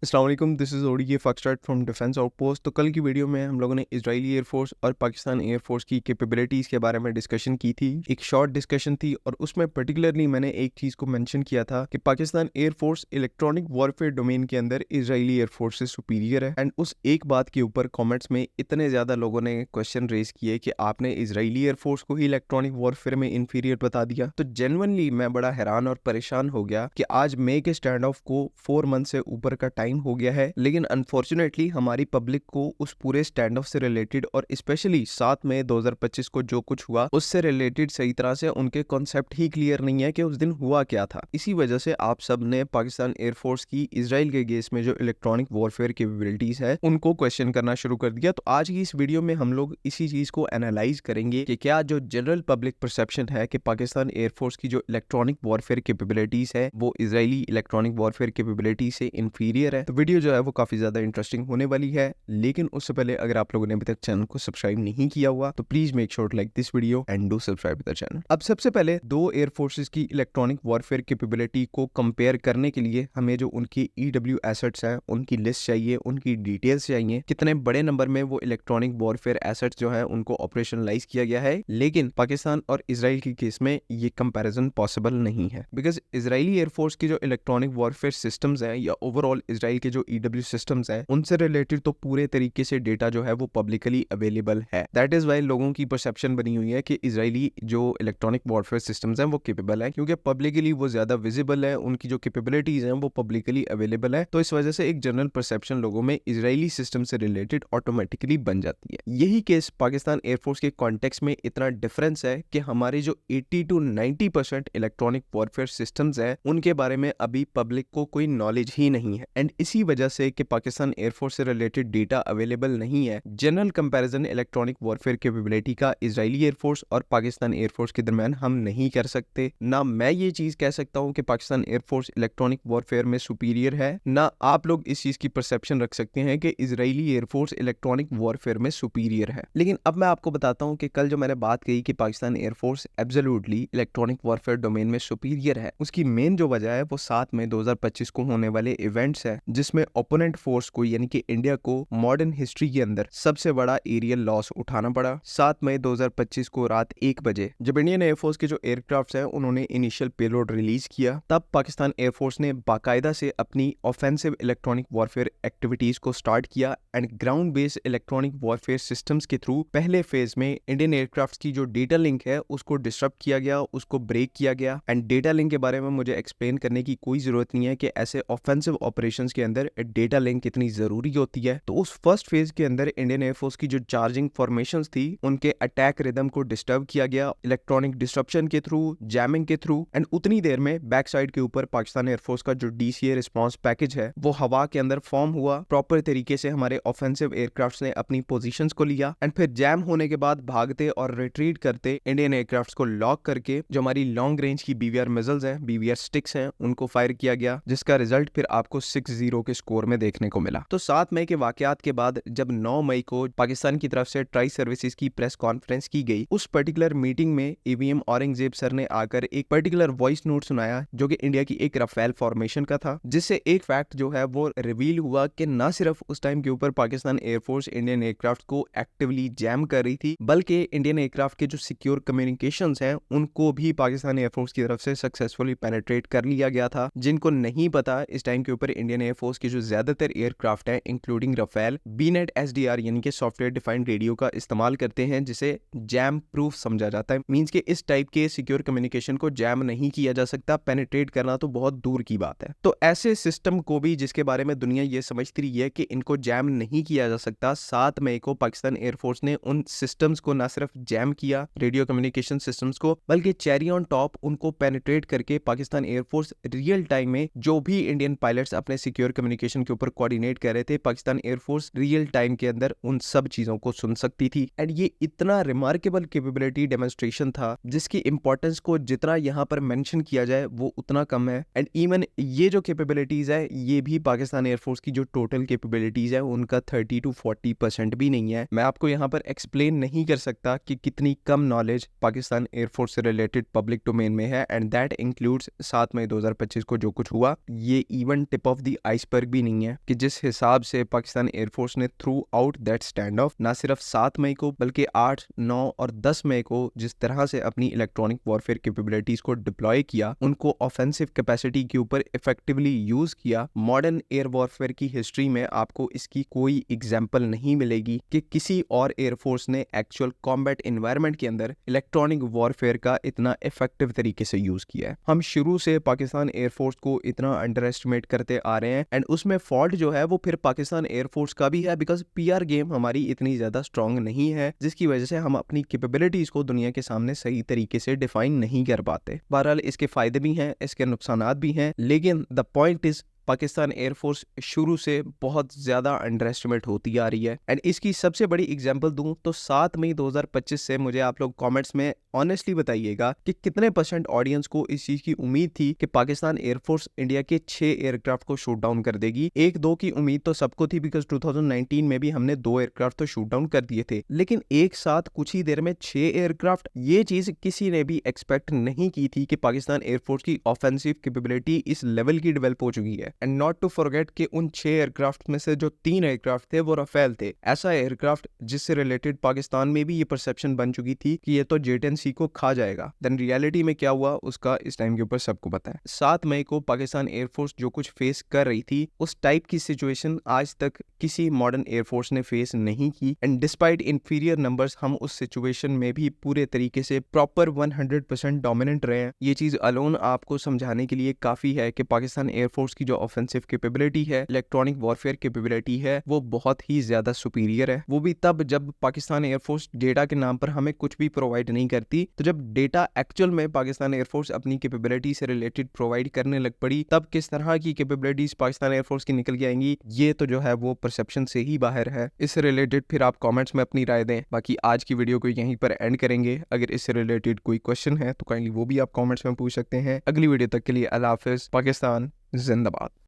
अस्सलाम वालेकुम, this is ODK foxtrot from defence outpost. तो कल की वीडियो में हम लोगों ने इजरायली एयरफोर्स और पाकिस्तान एयरफोर्स की कैपेबिलिटीज़ के बारे में डिस्कशन की थी। एक शॉर्ट डिस्कशन थी और उसमें पर्टिकुलरली मैंने एक चीज़ को मेंशन किया था कि Pakistan air force electronic warfare domain के अंदर इजरायली एयरफोर्स से सुपीरियर है। एंड उस एक बात के ऊपर कॉमेंट्स में इतने ज़्यादा लोगों ने क्वेश्चन रेज किए कि आपने इजरायली एयरफोर्स को ही इलेक्ट्रॉनिक वॉरफेयर में इन्फीरियर बता दिया। तो जेन्युइनली मैं बड़ा हैरान और परेशान हो गया कि आज मे के स्टैंड ऑफ को 4 मंथ से ऊपर का टाइम हो गया है, लेकिन अनफॉर्चुनेटली हमारी पब्लिक को उस पूरे स्टैंड ऑफ से रिलेटेड और स्पेशली 7 मई 2025 को जो कुछ हुआ उससे रिलेटेड सही तरह से उनके कॉन्सेप्ट ही क्लियर नहीं है कि उस दिन हुआ क्या था। इसी वजह से आप सब ने पाकिस्तान एयरफोर्स की इजराइल के गेस में जो इलेक्ट्रॉनिक वॉरफेयर कैपेबिलिटीज है उनको क्वेश्चन करना शुरू कर दिया। तो आज की इस वीडियो में हम लोग इसी चीज को एनालाइज करेंगे कि क्या जो जनरल पब्लिक परसेप्शन है कि पाकिस्तान एयरफोर्स की जो इलेक्ट्रॉनिक वॉरफेयर कैपेबिलिटीज है वो इजरायली इलेक्ट्रॉनिक वॉरफेयर कैपेबिलिटी से इंफीरियर है। तो वीडियो जो है वो काफी ज्यादा इंटरेस्टिंग होने वाली है, लेकिन उससे पहले अगर आप लोगों ने अभी तक चैनल को सब्सक्राइब नहीं किया हुआ तो please make sure like this video and do subscribe the channel. अब सबसे पहले दो एयरफोर्सेस की इलेक्ट्रॉनिक वॉरफेयर कैपेबिलिटी को कंपेयर करने के लिए हमें जो उनकी ईडब्ल्यू एसेट्स हैं उनकी लिस्ट चाहिए, उनकी डिटेल्स चाहिए, कितने बड़े नंबर में वो इलेक्ट्रॉनिक वॉरफेयर एसेट्स जो है उनको ऑपरेशनलाइज किया गया है। लेकिन पाकिस्तान और इजराइल की केस में ये कंपैरिजन पॉसिबल नहीं है, बिकॉज इजरायली एयरफोर्स की जो इलेक्ट्रॉनिक वॉरफेयर सिस्टम्स हैं या ओवरऑल इजराइल के जो ईडब्ल्यू सिस्टम्स हैं उनसे रिलेटेड तो पूरे तरीके से डेटा जो है वो पब्लिकली अवेलेबल है। दैट इज वाई लोगों की परसेप्शन बनी हुई है कि इजरायली जो इलेक्ट्रॉनिक वॉरफेयर सिस्टम्स हैं वो कैपेबल है, क्योंकि पब्लिकली वो ज्यादा विजिबल है, उनकी जो कैपेबिलिटीज हैं वो पब्लिकली अवेलेबल है। तो इस वजह से एक जनरल परसेप्शन लोगों में इजरायली सिस्टम से रिलेटेड ऑटोमेटिकली बन जाती है। यही केस पाकिस्तान एयरफोर्स के कॉन्टेक्स्ट में इतना डिफरेंस है कि हमारे जो 80 to 90% इलेक्ट्रॉनिक वॉरफेयर सिस्टम्स हैं उनके बारे में अभी पब्लिक को कोई नॉलेज ही नहीं है। एंड इसी वजह से कि पाकिस्तान एयरफोर्स से रिलेटेड डेटा अवेलेबल नहीं है, general comparison electronic warfare capability का इजरायली एयरफोर्स और पाकिस्तान एयरफोर्स के दरमियान हम नहीं कर सकते। ना मैं ये चीज कह सकता हूँ कि पाकिस्तान एयरफोर्स इलेक्ट्रॉनिक वॉरफेयर में सुपीरियर है, ना आप लोग इस चीज की परसेप्शन रख सकते हैं कि इजरायली एयरफोर्स इलेक्ट्रॉनिक वॉरफेयर में सुपीरियर है। लेकिन अब मैं आपको बताता हूँ कि कल जो मैंने बात कही कि Pakistan air force absolutely electronic warfare domain में सुपीरियर है, उसकी मेन जो वजह है वो 7 मई 2025 को होने वाले इवेंट्स है, जिसमें ओपोनेंट फोर्स को यानी कि इंडिया को मॉडर्न हिस्ट्री के अंदर सबसे बड़ा एरियल लॉस उठाना पड़ा। 7 मई 2025 को रात 1 बजे जब इंडियन एयरफोर्स के जो एयरक्राफ्ट हैं उन्होंने इनिशियल पेलोड रिलीज किया, तब पाकिस्तान एयरफोर्स ने बाकायदा से अपनी ऑफेंसिव इलेक्ट्रॉनिक वॉरफेयर एक्टिविटीज को स्टार्ट किया and ground based electronic warfare systems के थ्रू पहले फेज में इंडियन एयरक्राफ्ट की जो डेटा लिंक है उसको डिस्टर्ब किया गया, उसको ब्रेक किया गया। एंड डेटा लिंक के बारे में मुझे एक्सप्लेन करने की कोई जरूरत नहीं है कि ऐसे ऑफेंसिव ऑपरेशंस के अंदर डेटा लिंक कितनी जरूरी होती है। तो उस फर्स्ट फेज के अंदर इंडियन एयरफोर्स की जो चार्जिंग फॉर्मेशंस थी उनके अटैक रिदम को डिस्टर्ब किया गया इलेक्ट्रॉनिक डिस्ट्रप्शन के थ्रू, जैमिंग के थ्रू। एंड उतनी देर में बैक साइड के ऊपर पाकिस्तान एयरफोर्स का जो डीसीए रिस्पांस पैकेज है वो हवा के अंदर फॉर्म हुआ, प्रॉपर तरीके से हमारे ऑफेंसिव एयरक्राफ्ट ने अपनी पोजीशंस को लिया एंड फिर जैम होने के बाद भागते और रिट्रीट करते इंडियन एयरक्राफ्ट को लॉक करके जो हमारी लॉन्ग रेंज की बीवीआर मिसाइल्स हैं, बीवीआर स्टिक्स हैं, उनको फायर किया गया, जिसका रिजल्ट फिर आपको 6-0 के स्कोर में देखने को मिला। तो 7 मई के वाकयात के बाद जब 9 मई को पाकिस्तान की तरफ से ट्राई सर्विसेज की प्रेस कॉन्फ्रेंस की गई, उस पर्टिकुलर मीटिंग में एवीएम औरंगजेब सर ने आकर एक पर्टिकुलर वॉइस नोट सुनाया जो कि इंडिया की एक राफेल फॉर्मेशन का था, जिससे एक फैक्ट जो है वो रिवील हुआ कि ना सिर्फ उस टाइम के ऊपर पाकिस्तान एयरफोर्स इंडियन एयरक्राफ्ट को एक्टिवली जैम कर रही थी, बल्कि इंडियन एयरक्राफ्ट के जो सिक्योर कम्युनिकेशंस हैं उनको भी पाकिस्तान एयरफोर्स की तरफ से सक्सेसफुली पेनिट्रेट कर लिया गया था। जिनको नहीं पता, इस टाइम के ऊपर इंडियन एयरफोर्स की जो ज्यादातर एयरक्राफ्ट हैं इंक्लूडिंग राफेल बीनेट एसडीआर यानी कि सॉफ्टवेयर डिफाइंड रेडियो का इस्तेमाल करते हैं, जिसे जैम प्रूफ समझा जाता है। मींस के इस टाइप के सिक्योर कम्युनिकेशन को जैम नहीं किया जा सकता, पेनिट्रेट करना तो बहुत दूर की बात है। तो ऐसे सिस्टम को भी जिसके बारे में दुनिया ये समझती रही है कि इनको जैम नहीं किया जा सकता, 7 मई को पाकिस्तान एयरफोर्स ने उन सिस्टम्स को ना सिर्फ जैम किया, रेडियो कम्युनिकेशन सिस्टम्स को, बल्कि चेरी ऑन टॉप उनको पेनिट्रेट करके पाकिस्तान एयरफोर्स रियल टाइम में जो भी इंडियन पायलट्स अपने सिक्योर कम्युनिकेशन के ऊपर कोऑर्डिनेट कर रहे थे, पाकिस्तान एयरफोर्स रियल टाइम के अंदर उन सब चीजों को सुन सकती थी। एंड ये इतना रिमार्केबल कैपेबिलिटी डेमोन्स्ट्रेशन था जिसकी इंपॉर्टेंस को जितना यहाँ पर मेंशन किया जाए वो उतना कम है। एंड इवन ये जो कैपेबिलिटीज है ये भी पाकिस्तान एयरफोर्स की जो टोटल कैपेबिलिटीज है उनका 30 to 40% भी नहीं है। मैं आपको यहाँ पर एक्सप्लेन नहीं कर सकता कि कितनी कम नॉलेज पाकिस्तान एयरफोर्स से रिलेटेड पब्लिक डोमेन में है, एंड दैट इंक्लूड्स 7 मई 2025 को जो कुछ हुआ, ये even tip of the iceberg भी नहीं है कि जिस हिसाब से पाकिस्तान एयरफोर्स ने through out that stand of ना सिर्फ 7 मई को बल्कि 8, 9 और 10 मई को जिस तरह से अपनी इलेक्ट्रॉनिक वॉरफेयर कैपेबिलिटीज को डिप्लॉय किया, उनको ऑफेंसिव कैपेसिटी के ऊपर इफेक्टिवली यूज किया। मॉडर्न एयर वॉरफेयर की हिस्ट्री में आपको इसकी कोई एग्जाम्पल नहीं मिलेगी कि किसी और एयरफोर्स ने एक्चुअल कॉम्बैट एनवायरनमेंट के अंदर इलेक्ट्रॉनिक वॉरफेयर का इतना इफेक्टिव तरीके से यूज किया है। हम शुरू से पाकिस्तान एयरफोर्स को इतना अंडर एस्टिमेट करते आ रहे हैं एंड उसमें फॉल्ट जो है वो फिर पाकिस्तान एयरफोर्स का भी है, बिकॉज पीआर गेम हमारी इतनी ज्यादा स्ट्रांग नहीं है जिसकी वजह से हम अपनी कैपेबिलिटीज को दुनिया के सामने सही तरीके से डिफाइन नहीं कर पाते। बहरहाल इसके फायदे भी हैं, इसके नुकसानात भी हैं, लेकिन the point is Pakistan air force शुरू से बहुत ज्यादा अंडर एस्टिमेट होती आ रही है। एंड इसकी सबसे बड़ी एग्जांपल दूं तो 7 मई 2025 से मुझे आप लोग कमेंट्स में ऑनेस्टली बताइएगा कि कितने % ऑडियंस को इस चीज की उम्मीद थी कि पाकिस्तान एयरफोर्स इंडिया के 6 एयरक्राफ्ट को शूट डाउन कर देगी। 1-2 की उम्मीद तो सबको थी, बिकॉज 2019 में भी हमने 2 एयरक्राफ्ट तो शूट डाउन कर दिए थे, लेकिन एक साथ कुछ ही देर में 6 एयरक्राफ्ट, ये चीज किसी ने भी एक्सपेक्ट नहीं की थी कि पाकिस्तान एयरफोर्स की ऑफेंसिव कैपेबिलिटी इस लेवल की डेवलप हो चुकी है। एंड नॉट टू फॉरगेट कि उन 6 एयरक्राफ्ट में से जो 3 एयरक्राफ्ट थे वो राफेल थे, ऐसा एयरक्राफ्ट जिससे रिलेटेड पाकिस्तान में भी ये परसेप्शन बन चुकी थी कि ये तो जेट एंड सी को खा जाएगा। देन रियलिटी में क्या हुआ उसका इस टाइम के ऊपर सबको पता है। 7 मई को पाकिस्तान एयरफोर्स जो कुछ फेस कर रही थी उस टाइप की सिचुएशन आज तक किसी मॉडर्न एयरफोर्स ने फेस नहीं की। एंड डिस्पाइट इंफीरियर नंबर्स हम उस सिचुएशन में भी पूरे तरीके से प्रॉपर 100% डोमिनेंट रहे हैं। ये चीज अलोन आपको समझाने के लिए काफी है कि पाकिस्तान एयरफोर्स की जो ऑफेंसिव कैपेबिलिटी है, इलेक्ट्रॉनिक वॉरफेयर कैपेबिलिटी है, वो बहुत ही ज्यादा सुपीरियर है। वो भी तब जब पाकिस्तान एयरफोर्स डेटा के नाम पर हमें कुछ भी प्रोवाइड नहीं करती, तो जब डेटा एक्चुअल में पाकिस्तान एयरफोर्स अपनी कैपेबिलिटी से रिलेटेड प्रोवाइड करने लग पड़ी, तब किस तरह की कैपेबिलिटीज पाकिस्तान एयरफोर्स की निकल के आएंगी, ये तो जो है वो परसेप्शन से ही बाहर है। इससे रिलेटेड फिर आप कमेंट्स में अपनी राय दें। बाकी आज की वीडियो को यहीं पर एंड करेंगे। अगर इससे रिलेटेड कोई क्वेश्चन है तो काइंडली वो भी आप कमेंट्स में पूछ सकते हैं। अगली वीडियो तक के लिए अल्लाह हाफिज। पाकिस्तान जिंदाबाद।